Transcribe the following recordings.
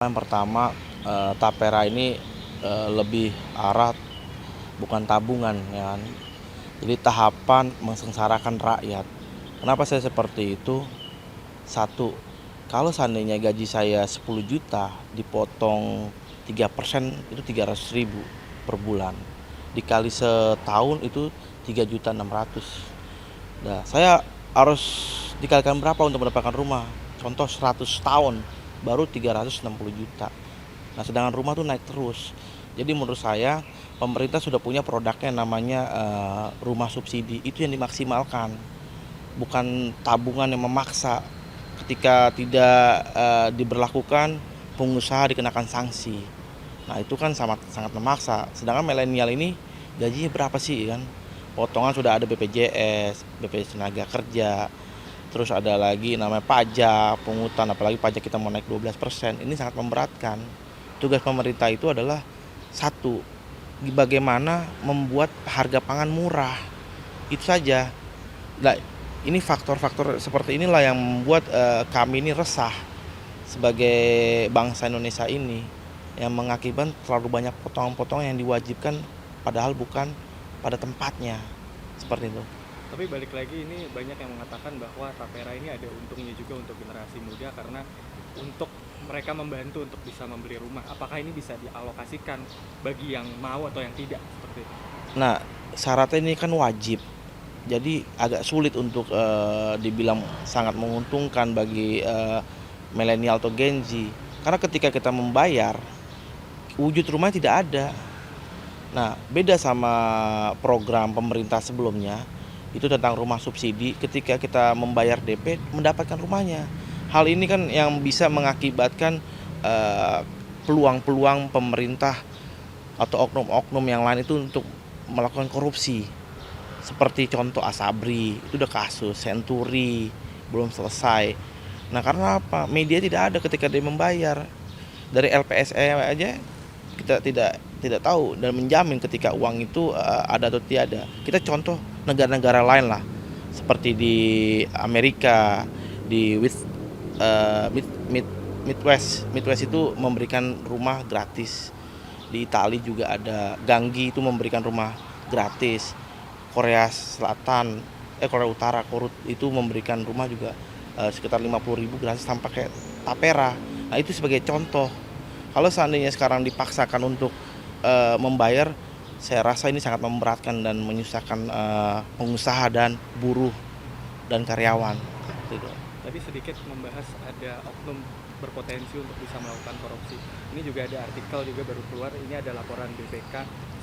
Yang pertama, tapera ini, lebih arah bukan tabungan ya kan. Jadi tahapan mensengsarakan rakyat. Kenapa saya seperti itu? Satu, kalau seandainya gaji saya 10 juta dipotong 3% itu 300.000 per bulan. Dikali setahun itu 3.600.000. Nah, saya harus dikalikan berapa untuk mendapatkan rumah? Contoh 100 tahun baru 360 juta. Nah, sedangkan rumah tuh naik terus. Jadi menurut saya pemerintah sudah punya produknya namanya rumah subsidi. Itu yang dimaksimalkan, bukan tabungan yang memaksa. Ketika tidak diberlakukan, pengusaha dikenakan sanksi. Nah, itu kan sangat memaksa. Sedangkan milenial ini gajinya berapa sih kan? Potongan sudah ada BPJS, BPJS tenaga kerja, terus ada lagi namanya pajak, pungutan, apalagi pajak kita mau naik 12%. Ini sangat memberatkan. Tugas pemerintah itu adalah satu, bagaimana membuat harga pangan murah. Itu saja. Nah, ini faktor-faktor seperti inilah yang membuat kami ini resah sebagai bangsa Indonesia ini, yang mengakibatkan terlalu banyak potongan-potongan yang diwajibkan padahal bukan pada tempatnya. Seperti itu. Tapi balik lagi, ini banyak yang mengatakan bahwa tapera ini ada untungnya juga untuk generasi muda karena untuk mereka membantu untuk bisa membeli rumah. Apakah ini bisa dialokasikan bagi yang mau atau yang tidak seperti itu? Nah, syaratnya ini kan wajib. Jadi agak sulit untuk dibilang sangat menguntungkan bagi milenial atau Gen Z. Karena ketika kita membayar, wujud rumahnya tidak ada. Nah, beda sama program pemerintah sebelumnya, itu tentang rumah subsidi. Ketika kita membayar DP, mendapatkan rumahnya. Hal ini kan yang bisa mengakibatkan peluang-peluang pemerintah atau oknum-oknum yang lain itu untuk melakukan korupsi. Seperti contoh Asabri, itu udah kasus, Senturi belum selesai. Nah, karena apa? Media tidak ada ketika dia membayar. Dari LPSE aja kita tidak tahu dan menjamin ketika uang itu ada atau tiada. Kita contoh negara-negara lain lah, seperti di Amerika, di Midwest itu memberikan rumah gratis. Di Italia juga ada Ganggi itu memberikan rumah gratis. Korea Utara Korut itu memberikan rumah juga sekitar 50.000 gratis tanpa kayak tapera. Nah, itu sebagai contoh. Kalau seandainya sekarang dipaksakan untuk membayar, saya rasa ini sangat memberatkan dan menyusahkan pengusaha dan buruh dan karyawan. Gitu. Tadi sedikit membahas ada oknum berpotensi untuk bisa melakukan korupsi. Ini juga ada artikel juga baru keluar, ini ada laporan BPK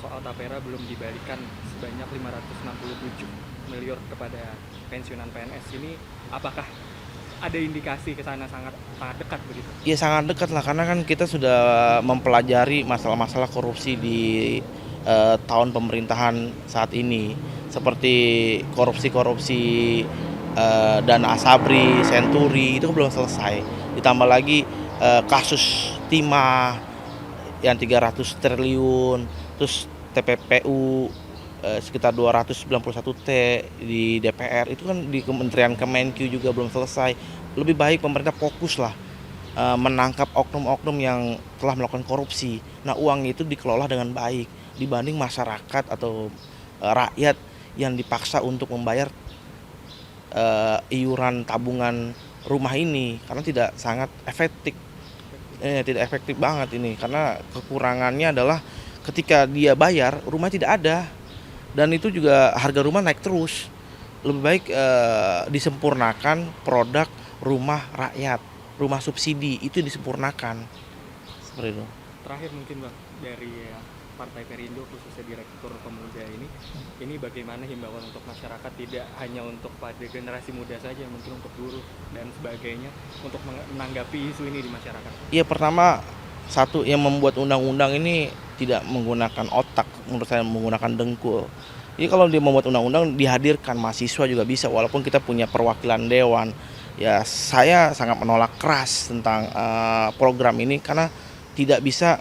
soal tapera belum dibalikan sebanyak 567 miliar kepada pensiunan PNS. Ini apakah ada indikasi ke sana sangat dekat begitu? Ya sangat dekat lah, karena kan kita sudah mempelajari masalah-masalah korupsi di tahun pemerintahan saat ini, seperti korupsi-korupsi dana Asabri, Senturi itu belum selesai. Ditambah lagi kasus timah yang 300 triliun, terus TPPU sekitar 291 T di DPR, itu kan di Kementerian Kemenq juga belum selesai. Lebih baik pemerintah fokus lah menangkap oknum-oknum yang telah melakukan korupsi. Nah, uang itu dikelola dengan baik dibanding masyarakat atau rakyat yang dipaksa untuk membayar iuran tabungan rumah ini, karena tidak efektif banget ini, karena kekurangannya adalah ketika dia bayar rumah tidak ada, dan itu juga harga rumah naik terus. Lebih baik disempurnakan produk rumah rakyat, rumah subsidi itu disempurnakan seperti itu. Terakhir mungkin Bang, dari Partai Perindo khususnya Direktur Pemuda ini bagaimana himbauan untuk masyarakat, tidak hanya untuk pada generasi muda saja, mungkin untuk buruh dan sebagainya, untuk menanggapi isu ini di masyarakat? Ya, pertama, satu, yang membuat undang-undang ini tidak menggunakan otak, menurut saya menggunakan dengkul. Jadi kalau dia membuat undang-undang, dihadirkan mahasiswa juga bisa, walaupun kita punya perwakilan dewan. Ya, saya sangat menolak keras tentang program ini, karena tidak bisa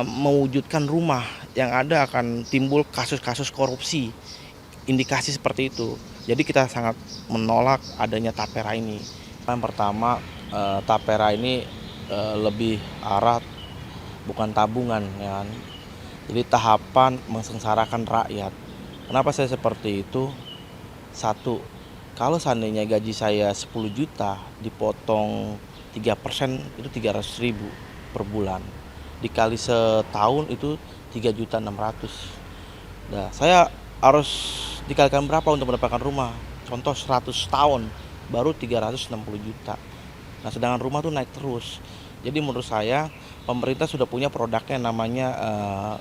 mewujudkan rumah. Yang ada akan timbul kasus-kasus korupsi, indikasi seperti itu. Jadi kita sangat menolak adanya tapera ini. Yang pertama, tapera ini lebih arah bukan tabungan, ya kan. Jadi tahapan mensengsarakan rakyat. Kenapa saya seperti itu? Satu, kalau seandainya gaji saya 10 juta dipotong 3% itu 300.000 per bulan. Dikali setahun itu 3.600.000. Nah, saya harus dikalikan berapa untuk mendapatkan rumah? Contoh 100 tahun baru 360 juta. Nah, sedangkan rumah tuh naik terus. Jadi menurut saya pemerintah sudah punya produknya namanya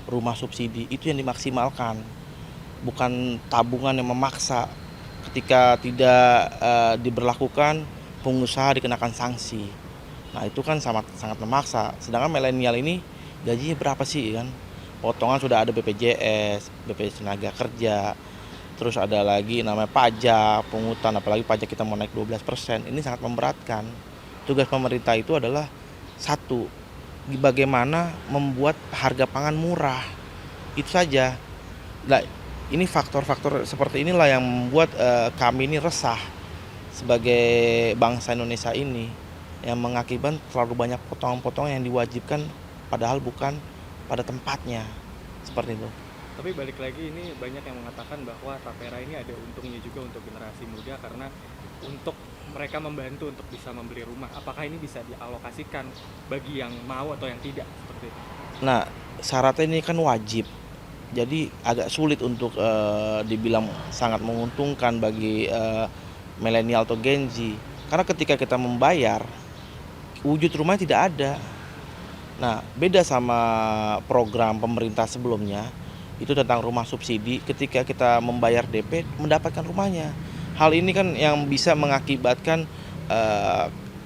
rumah subsidi. Itu yang dimaksimalkan. Bukan tabungan yang memaksa. Ketika tidak diberlakukan, pengusaha dikenakan sanksi. Nah, itu kan sangat memaksa. Sedangkan milenial ini gajinya berapa sih kan? Potongan sudah ada BPJS, BPJS tenaga kerja, terus ada lagi namanya pajak, pungutan, apalagi pajak kita mau naik 12%. Ini sangat memberatkan. Tugas pemerintah itu adalah satu, bagaimana membuat harga pangan murah. Itu saja. Nah, ini faktor-faktor seperti inilah yang membuat kami ini resah sebagai bangsa Indonesia ini, yang mengakibatkan terlalu banyak potongan-potongan yang diwajibkan padahal bukan pada tempatnya. Seperti itu. Tapi balik lagi, ini banyak yang mengatakan bahwa tapera ini ada untungnya juga untuk generasi muda karena untuk mereka membantu untuk bisa membeli rumah. Apakah ini bisa dialokasikan bagi yang mau atau yang tidak seperti itu? Nah, syaratnya ini kan wajib. Jadi agak sulit untuk dibilang sangat menguntungkan bagi milenial atau Gen Z. Karena ketika kita membayar, wujud rumah tidak ada. Nah, beda sama program pemerintah sebelumnya, itu tentang rumah subsidi. Ketika kita membayar DP, mendapatkan rumahnya. Hal ini kan yang bisa mengakibatkan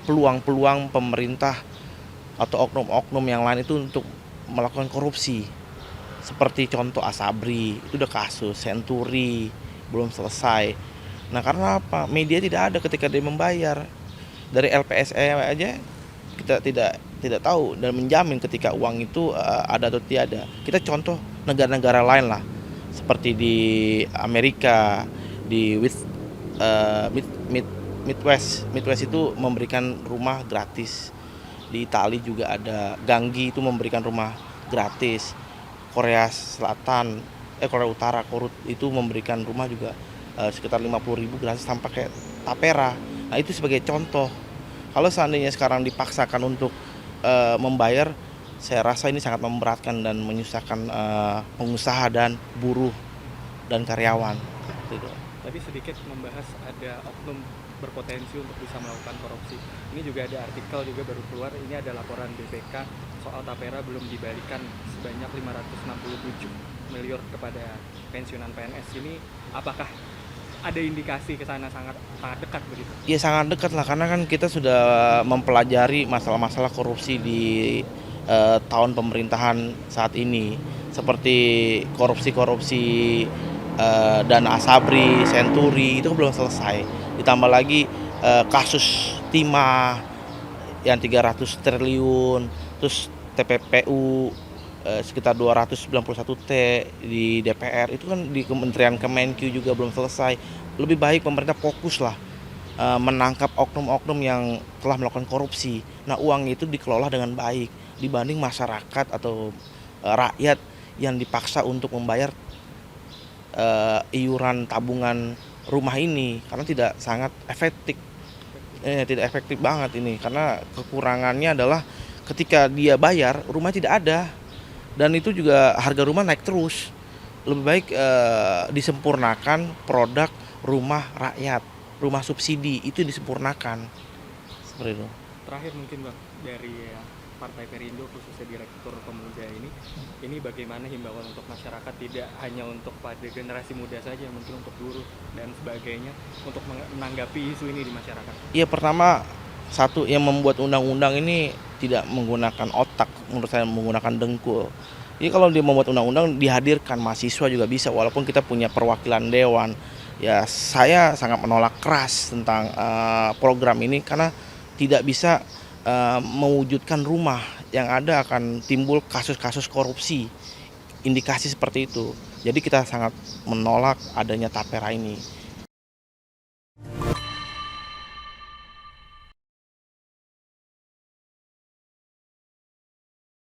peluang-peluang pemerintah atau oknum-oknum yang lain itu untuk melakukan korupsi. Seperti contoh Asabri, itu udah kasus, Senturi, belum selesai. Nah, karena apa? Media tidak ada ketika dia membayar. Dari LPSE aja kita tidak tahu dan menjamin ketika uang itu ada atau tiada. Kita contoh negara-negara lain lah, seperti di Amerika, di Midwest itu memberikan rumah gratis. Di Italia juga ada Ganggi itu memberikan rumah gratis. Korea Selatan, Korea Utara, Korut itu memberikan rumah juga sekitar 50.000 gratis tanpa kayak tapera. Nah, itu sebagai contoh. Kalau seandainya sekarang dipaksakan untuk membayar, saya rasa ini sangat memberatkan dan menyusahkan pengusaha dan buruh dan karyawan. Gitu. Tadi sedikit membahas ada oknum berpotensi untuk bisa melakukan korupsi. Ini juga ada artikel juga baru keluar, ini ada laporan BPK soal tapera belum dibalikan sebanyak 567 miliar kepada pensiunan PNS. Ini apakah ada indikasi ke sana sangat dekat begitu? Ya sangat dekat lah, karena kan kita sudah mempelajari masalah-masalah korupsi di tahun pemerintahan saat ini. Seperti korupsi-korupsi dana Asabri, Senturi itu belum selesai. Ditambah lagi kasus timah yang 300 triliun, terus TPPU sekitar 291 T di DPR, itu kan di Kementerian Kemenkyu juga belum selesai. Lebih baik pemerintah fokus lah menangkap oknum-oknum yang telah melakukan korupsi. Nah, uang itu dikelola dengan baik dibanding masyarakat atau rakyat yang dipaksa untuk membayar iuran tabungan rumah ini, karena tidak sangat efektif. Tidak efektif banget ini, karena kekurangannya adalah ketika dia bayar rumah tidak ada, dan itu juga harga rumah naik terus. Lebih baik disempurnakan produk rumah rakyat, rumah subsidi itu disempurnakan seperti itu. Terakhir mungkin Bang, dari Partai Perindo khususnya Direktur Pemuda ini bagaimana himbauan untuk masyarakat, tidak hanya untuk pada generasi muda saja, mungkin untuk buruh dan sebagainya, untuk menanggapi isu ini di masyarakat? Iya, pertama, satu, yang membuat undang-undang ini tidak menggunakan otak, menurut saya menggunakan dengkul. Jadi kalau dia membuat undang-undang, dihadirkan mahasiswa juga bisa, walaupun kita punya perwakilan dewan. Ya, saya sangat menolak keras tentang program ini, karena tidak bisa mewujudkan rumah. Yang ada akan timbul kasus-kasus korupsi, indikasi seperti itu. Jadi kita sangat menolak adanya tapera ini.